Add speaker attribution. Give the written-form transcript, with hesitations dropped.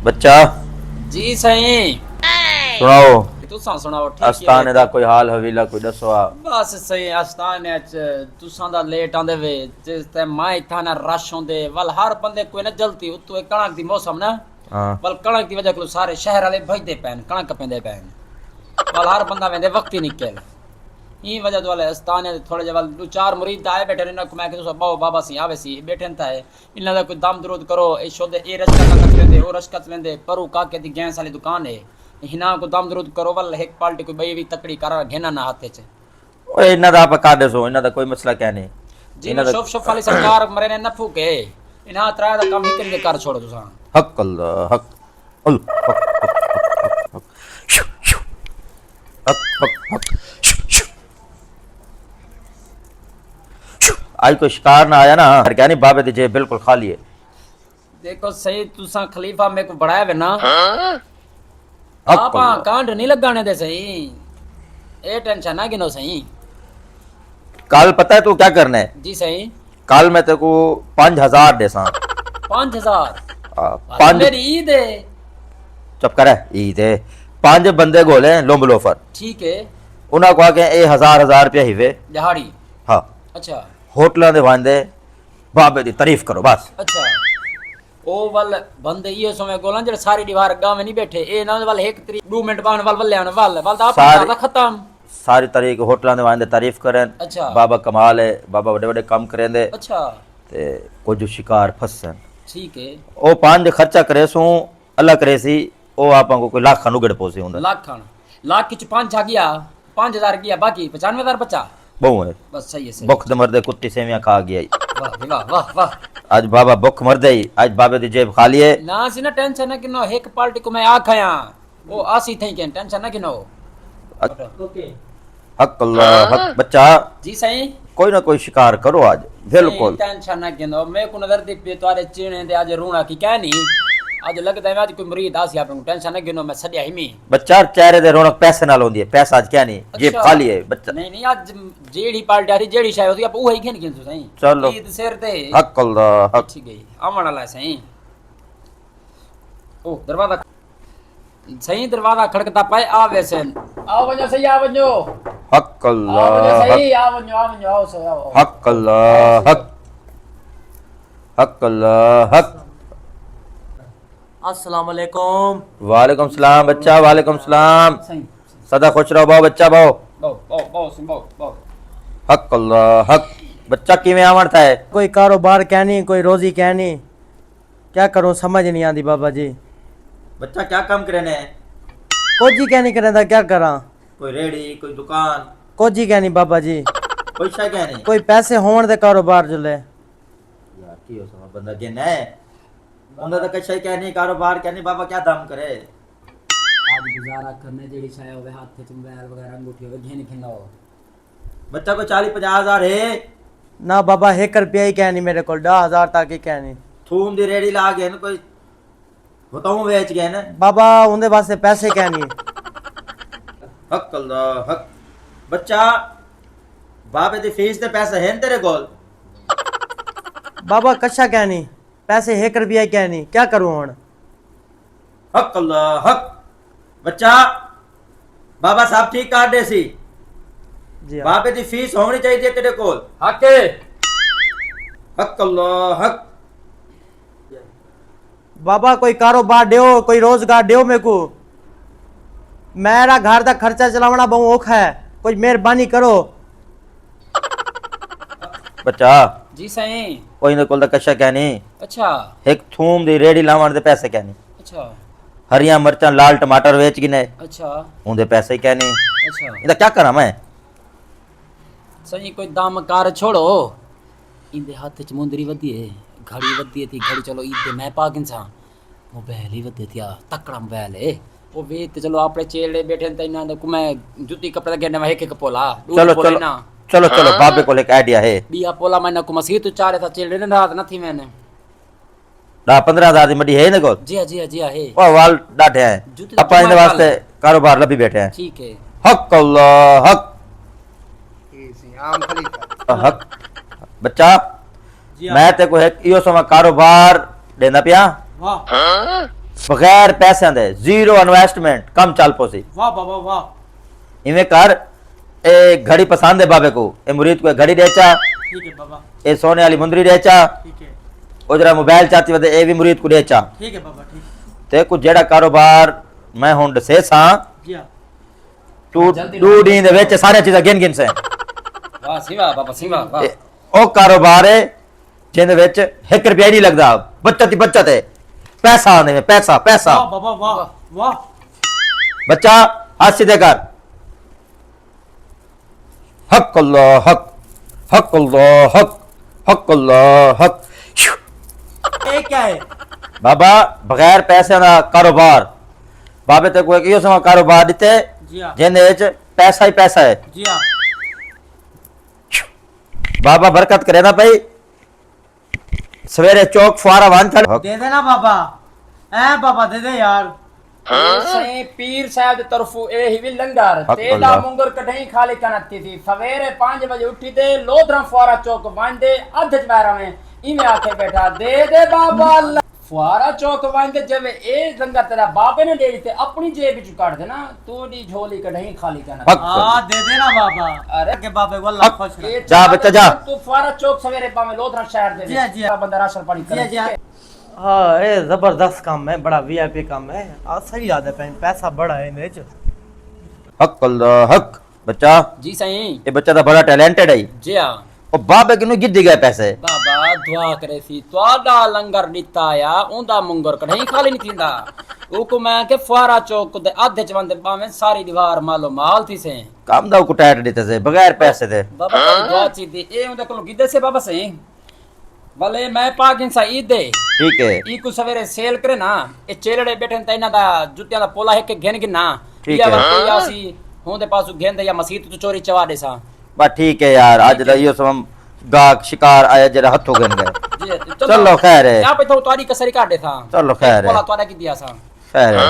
Speaker 1: बच्चा
Speaker 2: जी सही
Speaker 1: सुनाओ।
Speaker 2: तुसा सुनाओ ठीक
Speaker 1: अस्ताने दा कोई हाल हवीला कोई दसो आ।
Speaker 2: बस सही अस्ताने च तुसा दा लेट आंदे वे जिस ते माई था ना रश होंदे वल हर बंदे कोई ना जल्दी उतो कणक दी मौसम ना
Speaker 1: हां
Speaker 2: वल कणक दी वजह को सारे शहर वाले भजदे पैन कणक पेंदे पैन वल हर बंदा वेंदे वक्त ही निकल ई वजह तो वाले अस्ताने थोड़े जवल दो चार मुरीद आए बैठे ने को मैं कि तुसा बाओ बाबा सी आवे सी बैठे न ताए इन्ना दा कोई दम दरूद करो ए शोदे ए रचका कच लेंदे ओ रचका लेंदे परू काके दी गैस वाली दुकान है हिना को दम दरूद करो वल एक पार्टी कोई बई भी तकड़ी करा घेना ना हाथे च
Speaker 1: ओए इन्ना दा आप का दसो इन्ना दा कोई मसला क्या नहीं।
Speaker 2: जी शोफ शोफ वाली सरकार मरे ने न फूके इना त्रा दा काम ही कर छोड़ो तुसा
Speaker 1: हक अल्लाह हक अल्लाह हक हक आज कोई शिकार ना आया ना क्या नहीं बाबे दी जेब बिल्कुल खाली है।
Speaker 2: देखो सही तुसा खलीफा मेरे को बढ़ाया वे ना
Speaker 1: हक
Speaker 2: आपा
Speaker 1: अल्लाह।
Speaker 2: कांड नहीं लगाने दे सही ए टेंशन ना गिनो सही
Speaker 1: कल पता है तू क्या करना है?
Speaker 2: जी सही
Speaker 1: कल मैं तेरे को 5000 दे सा
Speaker 2: 5000
Speaker 1: पांच
Speaker 2: मेरी ईद है
Speaker 1: चुप कर ईद है। 5 बंदे गोले लोम्ब लोफर
Speaker 2: ठीक है
Speaker 1: उन्हें कहा के ए 1000 रुपया ही वे
Speaker 2: दिहाड़ी
Speaker 1: हाँ
Speaker 2: अच्छा
Speaker 1: होटलों दे वांदे बाबे दी तारीफ करो बस।
Speaker 2: अच्छा ओ वल बंदे ये समय गोला जड़े सारी दीवार गांव में नहीं बैठे ए ना वल एक 2 मिनट बावन वल वल आने वल वल दा
Speaker 1: सारी-
Speaker 2: आपका खत्म
Speaker 1: सारी तारीख होटलों दे वांदे तारीफ करें।
Speaker 2: अच्छा।
Speaker 1: बाबा कमाल है बाबा बड़े बड़े काम करेंदे
Speaker 2: अच्छा
Speaker 1: ते कुछ शिकार फसन
Speaker 2: ठीक है
Speaker 1: ओ 5 खर्चा करे सू अल्लाह करे सी ओ आपा को कोई लाख नुगड़ पोसे हुंदा
Speaker 2: लाख की 5 आ गया 5000 गया बाकी 95000 बचा
Speaker 1: बहु है
Speaker 2: बस सही है सही
Speaker 1: भुख दे मरदे कुत्ती सेवियां खा गया
Speaker 2: वाह जी, वाह वाह वाह
Speaker 1: आज बाबा भुख मरदे ही आज बाबे दी जेब खाली है।
Speaker 2: ना सी ना टेंशन ना किनो एक पार्टी को मैं आखया वो आसी थई के टेंशन ना किनो ओके
Speaker 1: हक अल्लाह हक बच्चा
Speaker 2: जी सही
Speaker 1: कोई ना कोई शिकार करो आज बिल्कुल।
Speaker 2: टेंशन ना किनो मैं को नजर दी पे तुम्हारे चीणे दे आज रूणा की क्या नहीं आज लगता है आज कोई मुरीद आसी आप टेंशन ना किनो मैं सदिया ही मी
Speaker 1: बच्चा चेहरे दे रौनक पैसे नाल होंदी है पैसा आज क्या नहीं जेब
Speaker 2: अच्छा।
Speaker 1: खाली है बच्चा।
Speaker 2: नहीं नहीं आज जेड़ी पार्टी आ रही जेड़ी शायद होती आप वही खेन खेन सही
Speaker 1: चलो।
Speaker 2: ईद सिर ते
Speaker 1: हक अल्लाह हक
Speaker 2: ठीक है आमण वाला सही ओ दरवाजा सही दरवाजा खड़कता पाए आ वैसे आओ बनो सही आ बनो
Speaker 1: हक
Speaker 2: आओ बनो
Speaker 1: अल्लाह
Speaker 2: सही आ बनो आओ सही आओ
Speaker 1: हक अल्लाह हक हक अल्लाह हक।
Speaker 3: अस्सलाम वालेकुम।
Speaker 1: वालेकुम सलाम बच्चा वालेकुम सलाम
Speaker 2: सही
Speaker 1: सदा खुश रहो बाओ बच्चा बाओ।
Speaker 2: बो बो बो सिम बो बो
Speaker 1: हक अल्लाह हक बच्चा किवें आवड़ता है?
Speaker 3: कोई कारोबार क्या नहीं कोई रोजी क्या नहीं क्या करूं समझ नहीं आती बाबा जी।
Speaker 1: बच्चा क्या काम करने है?
Speaker 3: कुछ ही क्या नहीं करता क्या करा
Speaker 1: कोई रेड़ी कोई दुकान
Speaker 3: कुछ ही क्या नहीं बाबा जी
Speaker 1: कोई शा क्या नहीं
Speaker 3: कोई पैसे होने दे कारोबार जुले
Speaker 1: यार की हो समा बंदा गिन है उन्दा तो कछ क्या नहीं कारोबार क्या नहीं बाबा क्या दाम करे
Speaker 2: आज गुजारा करने जेड़ी शायद होवे हाथ में मोबाइल वगैरह अंगूठी होवे घेन घेन हो
Speaker 1: बच्चा को 40-50 हजार है
Speaker 3: ना बाबा 1 रुपया ही क्या नहीं मेरे को 10,000 तक ही क्या नहीं
Speaker 1: थूम दी रेड़ी ला गए न कोई बताऊं बेच गए न
Speaker 3: बाबा उनके वास्ते पैसे क्या नहीं
Speaker 1: हक अल्लाह हक बच्चा बाबे दी फीस ते पैसे हैं तेरे कोल?
Speaker 3: बाबा कच्छा क्या नहीं पैसे 1 रुपया क्या नहीं क्या करूं हुन
Speaker 1: हक अल्लाह हक बच्चा बाबा साहब ठीक काट दे सी
Speaker 3: जी हाँ।
Speaker 1: बाबे दी फीस होनी चाहिए तेरे कोल।
Speaker 2: हके
Speaker 1: हक अल्लाह हक
Speaker 3: बाबा कोई कारोबार दियो कोई रोजगार दियो मेरे को मेरा घर का खर्चा चलावना बहुत औखा है कोई मेहरबानी करो।
Speaker 1: बच्चा
Speaker 2: जी सही
Speaker 1: कोई ना कोल दा कशा क्या नहीं
Speaker 2: अच्छा
Speaker 1: एक थूम दी रेड़ी लावण दे पैसे क्या नहीं
Speaker 2: अच्छा
Speaker 1: हरिया मिर्चा लाल टमाटर बेच गिने
Speaker 2: अच्छा
Speaker 1: उनदे पैसे क्या नहीं
Speaker 2: अच्छा
Speaker 1: इदा क्या करा मैं?
Speaker 2: सही कोई दाम कार छोड़ो इंदे हाथ च मुंदरी वदी है घड़ी वदी थी घड़ी चलो ईद मैं पागिन सा मोबाइल ही वदे थिया तकड़ा मोबाइल है वो वे ते चलो आपने चेड़े बैठे त इना को मैं जूती कपड़ा के ना एक एक पोला
Speaker 1: चलो चलो चलो चलो बाबे को एक आइडिया है
Speaker 2: बिया पोला मैंने को मसीह तो चारे था चेड़े ने रात न थी मैंने
Speaker 1: 10-15 हजार दी मडी है ना को
Speaker 2: जी हाँ जी हाँ है
Speaker 1: ओ वाल डाठे हैं
Speaker 2: जूती तो
Speaker 1: अपा इन
Speaker 2: तुम्हारे
Speaker 1: वास्ते कारोबार लभी बैठे हैं।
Speaker 2: ठीक है
Speaker 1: हक अल्लाह हक हक बच्चा
Speaker 3: जी हाँ।
Speaker 1: मैं ते को एक इयो समा कारोबार देना पिया
Speaker 3: वाह
Speaker 1: बगैर पैसे दे जीरो इन्वेस्टमेंट कम चल पोसी
Speaker 3: वाह बाबा वाह।
Speaker 1: इवें कर ए घड़ी पसंद है बाबे को ए मुरीद को घड़ी देचा
Speaker 3: ठीक है बाबा,
Speaker 1: ए सोने वाली मुंदरी देचा
Speaker 3: ठीक है
Speaker 1: ओ जरा मोबाइल चाहती वदे ए भी मुरीद को देचा
Speaker 3: ठीक है बाबा, ठीक
Speaker 1: ते कुछ जेड़ा कारोबार मैं हुन दसे सा
Speaker 3: जी हाँ।
Speaker 1: तू
Speaker 2: जल्दी
Speaker 1: दू दी दे विच सारी चीज़ां गिन गिन से
Speaker 2: वाह सिवा बाबा सिवा वाह।
Speaker 1: ए, ओ कारोबार है जिंदे विच 1 रुपया नहीं लगदा, बचत ही बचत है, पैसा आने में पैसा पैसा।
Speaker 3: वाह बाबा वाह वाह।
Speaker 1: बच्चा हाथ सीधे कर, हक अल्लाह हक, हक अल्लाह हक, हक अल्लाह हक।
Speaker 3: ये क्या है?
Speaker 1: बाबा बगैर पैसे का कारोबार, बाबे ते कोई कियो समा कारोबार दिते
Speaker 3: जी हाँ
Speaker 1: जिंदे विच पैसा ही पैसा है।
Speaker 3: जी हाँ।
Speaker 1: बाबा बरकत करे ना भाई, सवेरे चौक फुआरा वन चल
Speaker 3: दे देना बाबा, ऐ बाबा दे दे यार।
Speaker 2: सही पीर साहब दी तरफो ए ही भी लंगर
Speaker 1: हक
Speaker 2: तेला
Speaker 1: अल्लाह।
Speaker 2: मुंगर कढई खाली कनती थी सवेरे 5 बजे उठी दे लोधरा फुआरा चौक वांदे अध बारा में इमे आके बैठा दे दे बाबा अल्लाह फुआरा चौक वांदे जब ए लंगर तेरा बाबे ने दे दी अपनी जेब विच काट देना तोड़ी झोली कढई खाली करना।
Speaker 1: हक
Speaker 3: हाँ दे देना बाबा,
Speaker 2: अरे
Speaker 3: के बाबे को अल्लाह खुश रखे।
Speaker 2: ए
Speaker 1: जा बच्चा जा।
Speaker 2: तू फुआरा चौक सवेरे पावे लोधरा शहर दे
Speaker 3: जी हाँ, जी हाँ।
Speaker 2: बंदा राशन पानी
Speaker 3: जी हाँ, जी हाँ।
Speaker 2: करे
Speaker 3: हाँ ये जबरदस्त काम है, बड़ा वीआईपी काम है। आ सही याद है, पैसा बड़ा है इनमें।
Speaker 1: हक अल्लाह हक। बच्चा
Speaker 2: जी सही
Speaker 1: ये बच्चा तो बड़ा टैलेंटेड है,
Speaker 2: जी हां
Speaker 1: और बाबे किनु गिद्दी गए पैसे।
Speaker 2: बाबा दुआ करे सी तोड़ा लंगर दिता या उंदा मुंगर कढई खाली नहीं थींदा उको मैं के फुआरा चौक दे आधे चवंदे पावे सारी दीवार मालो माल थी से
Speaker 1: काम दा को टाइट देते से बगैर पैसे दे।
Speaker 2: बाबा तेरी दुआ ची दी ए उंदे कोल गिदे से बाबा सही भले मैं पाकिन सा ईद दे
Speaker 1: ठीक है
Speaker 2: ई को सवेरे सेल करे ना ए चेलड़े बैठे न इना दा जुत्तियां दा पोला है के घेन गिना
Speaker 1: ठीक
Speaker 2: या
Speaker 1: है।
Speaker 2: कोई आसी होंदे पासु घेन दे या मसीत तो चोरी चवा दे सा
Speaker 1: बस ठीक है यार, आज दा यो सम गाक शिकार आया जरा हथों गन गए।
Speaker 2: जी
Speaker 1: चलो खैर है,
Speaker 2: या पे तो तोड़ी कसरी काट दे था
Speaker 1: चलो खैर है,
Speaker 2: पोला तोड़ा की दिया सा
Speaker 1: खैर है।